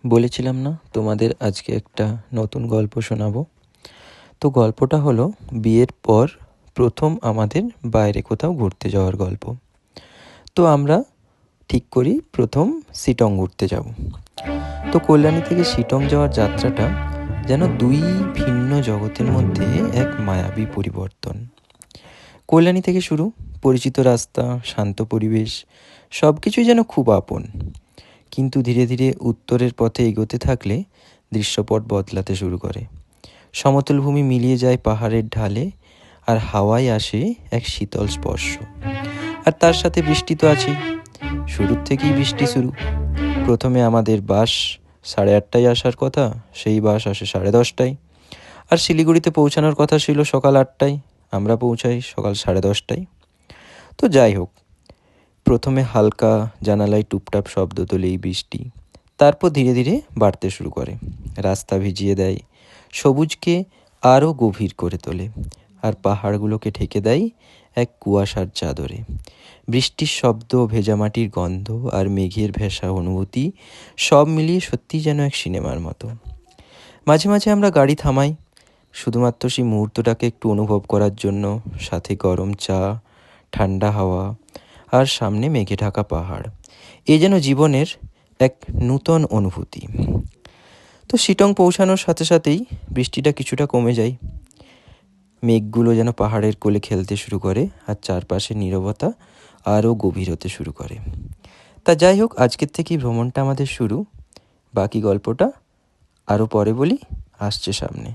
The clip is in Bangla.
বলেছিলাম না তোমাদের আজকে একটা নতুন গল্প শোনাবো। তো গল্পটা হলো বিয়ের পর প্রথম আমাদের বাইরে কোথাও ঘুরতে যাওয়ার গল্প। তো আমরা ঠিক করি প্রথম শিটং ঘুরতে যাব। তো কল্যাণী থেকে শিটং যাওয়ার যাত্রাটা যেন দুই ভিন্ন জগতের মধ্যে এক মায়াবী পরিবর্তন। কল্যাণী থেকে শুরু, পরিচিত রাস্তা, শান্ত পরিবেশ, সব কিছুই যেন খুব আপন। কিন্তু ধীরে ধীরে উত্তরের পথে এগোতে থাকলে দৃশ্যপট বদলাতে শুরু করে। সমতল ভূমি মিলিয়ে যায় পাহাড়ের ঢালে, আর হাওয়ায় আসে এক শীতল স্পর্শ। আর তার সাথে বৃষ্টি তো আছেই। শুরুর থেকেই বৃষ্টি শুরু। প্রথমে আমাদের বাস 8:30টায় আসার কথা, সেই বাস আসে 10:30টায়। আর শিলিগুড়িতে পৌঁছানোর কথা ছিল সকাল 8টায়, আমরা পৌঁছাই সকাল 10:30টায়। তো যাই হোক, প্রথমে হালকা জানালায় টুপটাপ শব্দ তোলে এই বৃষ্টি, তারপর ধীরে ধীরে বাড়তে শুরু করে। রাস্তা ভিজিয়ে দেয়, সবুজকে আরও গভীর করে তোলে, আর পাহাড়গুলোকে ঢেকে দেয় এক কুয়াশার চাদরে। বৃষ্টির শব্দ, ভেজা মাটির গন্ধ আর মেঘের ভেসা অনুভূতি সব মিলিয়ে সত্যিই যেন এক সিনেমার মতো। মাঝে মাঝে আমরা গাড়ি থামাই, শুধুমাত্র সেই মুহূর্তটাকে একটু অনুভব করার জন্য। সাথে গরম চা, ঠান্ডা হাওয়া, আর সামনে মেঘে ঢাকা পাহাড়। এ যেন জীবনের এক নূতন অনুভূতি। তো শিটং পৌঁছানোর সাথে সাথেই বৃষ্টিটা কিছুটা কমে যায়। মেঘগুলো যেন পাহাড়ের কোলে খেলতে শুরু করে, আর চারপাশে নীরবতা আরও গভীর হতে শুরু করে। তা যাই হোক, আজকের থেকেই ভ্রমণটা আমাদের শুরু। বাকি গল্পটা আরও পরে বলি, আসছে সামনে।